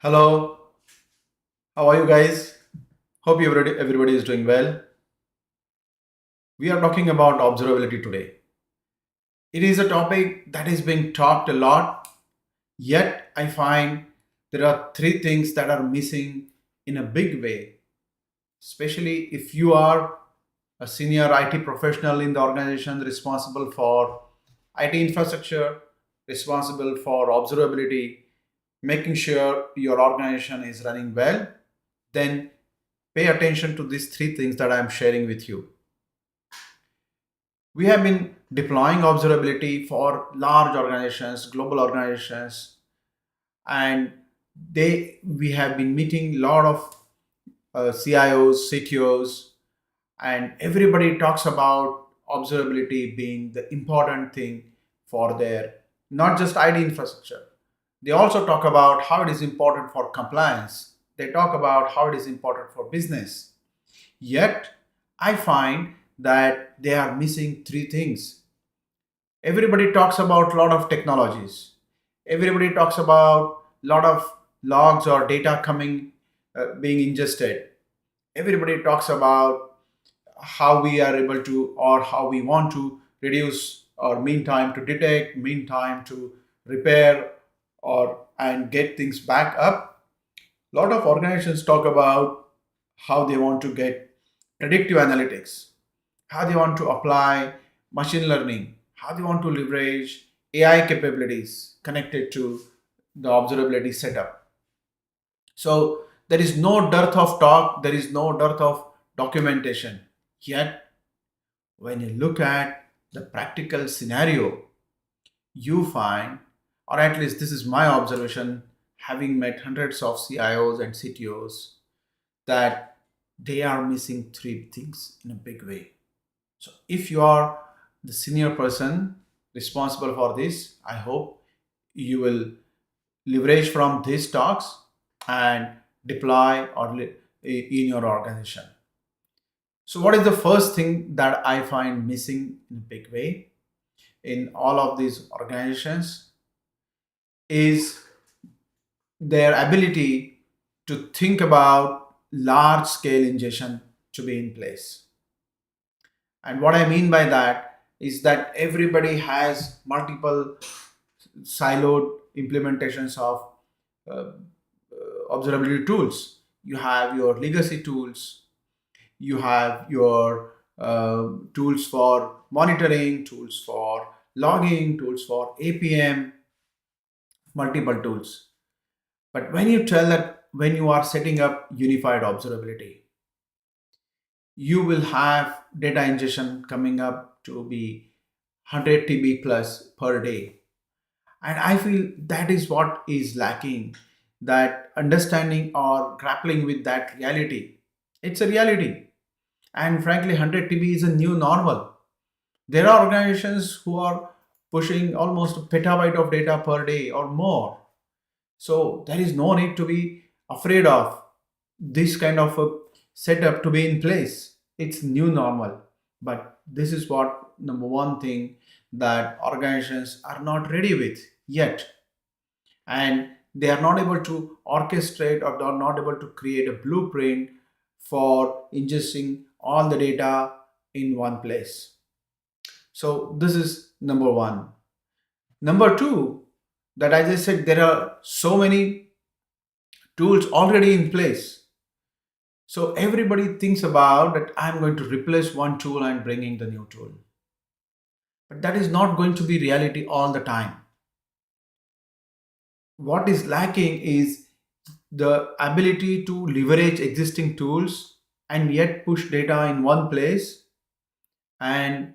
Hello, how are you guys? Hope everybody is doing well. We are talking about observability today. It is a topic that is being talked a lot, yet I find there are three things that are missing in a big way, especially if you are a senior IT professional in the organization responsible for IT infrastructure, responsible for observability, making sure your organization is running well, then pay attention to these three things that I am sharing with you. We have been deploying observability for large organizations, global organizations, and they we have been meeting a lot of CIOs, CTOs, and everybody talks about observability being the important thing for their not just ID infrastructure. They also talk about how it is important for compliance. They talk about how it is important for business. Yet, I find that they are missing three things. Everybody talks about a lot of technologies. Everybody talks about a lot of logs or data coming, being ingested. Everybody talks about how we are able to or how we want to reduce our mean time to detect, mean time to repair, or and get things back up. A lot of organizations talk about how they want to get predictive analytics, how they want to apply machine learning, how they want to leverage AI capabilities connected to the observability setup. So there is no dearth of talk, there is no dearth of documentation. Yet, when you look at the practical scenario, you find, or at least this is my observation, having met hundreds of CIOs and CTOs, that they are missing three things in a big way. So, if you are the senior person responsible for this, I hope you will leverage from these talks and deploy in your organization. So, what is the first thing that I find missing in a big way in all of these organizations is their ability to think about large scale ingestion to be in place. And what I mean by that is that everybody has multiple siloed implementations of uh, observability tools. You have your legacy tools, you have your tools for monitoring, tools for logging, tools for APM, multiple tools. But when you tell that when you are setting up unified observability, you will have data ingestion coming up to be 100 TB plus per day. And I feel that is what is lacking, that understanding or grappling with that reality. It's a reality. And frankly, 100 TB is a new normal. There are organizations who are pushing almost a petabyte of data per day or more. So there is no need to be afraid of this kind of a setup to be in place. It's new normal. But this is what number one thing that organizations are not ready with yet. And they are not able to orchestrate or they are not able to create a blueprint for ingesting all the data in one place. So this is number one. Number two, that as I said, there are so many tools already in place. So everybody thinks about that I'm going to replace one tool and bringing the new tool. But that is not going to be reality all the time. What is lacking is the ability to leverage existing tools and yet push data in one place and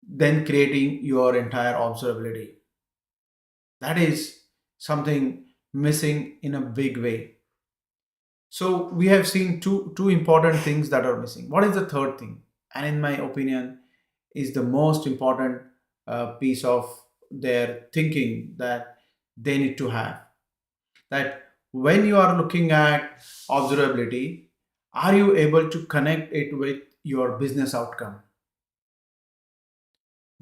then creating your entire observability. That is something missing in a big way. So we have seen two important things that are missing. What is the third thing? And in my opinion, is the most important piece of their thinking that they need to have. That when you are looking at observability, are you able to connect it with your business outcome?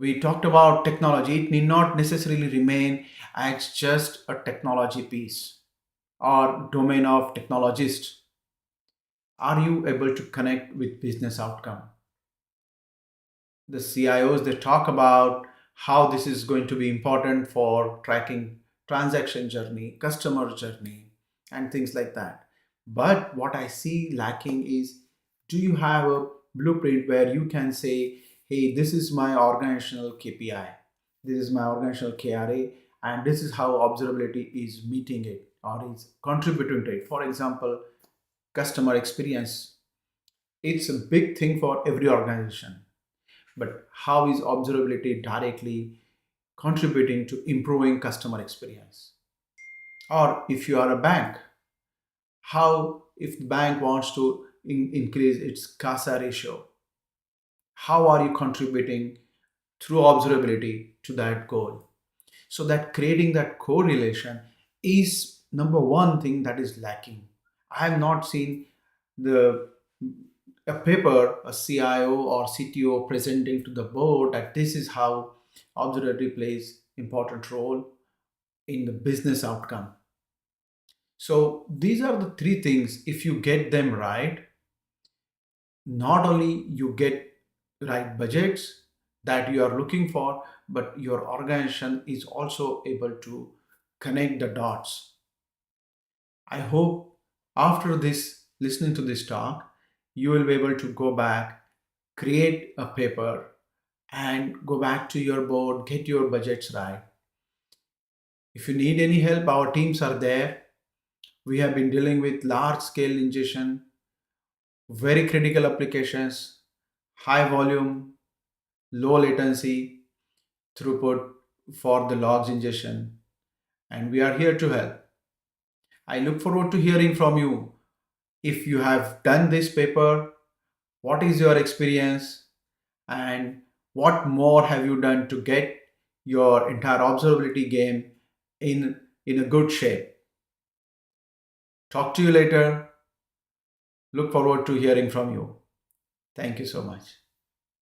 We talked about technology. It need not necessarily remain as just a technology piece. or domain of technologist, are you able to connect with business outcome? The CIOs, they talk about how this is going to be important for tracking transaction journey, customer journey, and things like that. But what I see lacking is, do you have a blueprint where you can say, hey, this is my organizational KPI, this is my organizational KRA, and this is how observability is meeting it or is contributing to it. For example, customer experience. It's a big thing for every organization, but how is observability directly contributing to improving customer experience? Or if you are a bank, how, if the bank wants to increase its CASA ratio, how are you contributing through observability to that goal? So that creating that correlation is number one thing that is lacking. I have not seen the a paper, a CIO or CTO presenting to the board that this is how observability plays important role in the business outcome. So these are the three things. If you get them right, not only you get right budgets that you are looking for, but your organization is also able to connect the dots. I hope after this, listening to this talk, you will be able to go back, create a paper, and go back to your board, get your budgets right. If you need any help, our teams are there. We have been dealing with large scale ingestion, very critical applications, high volume, low latency, throughput for the logs ingestion, and we are here to help. I look forward to hearing from you. If you have done this paper, what is your experience and what more have you done to get your entire observability game in a good shape? Talk to you later. Look forward to hearing from you. Thank you so much.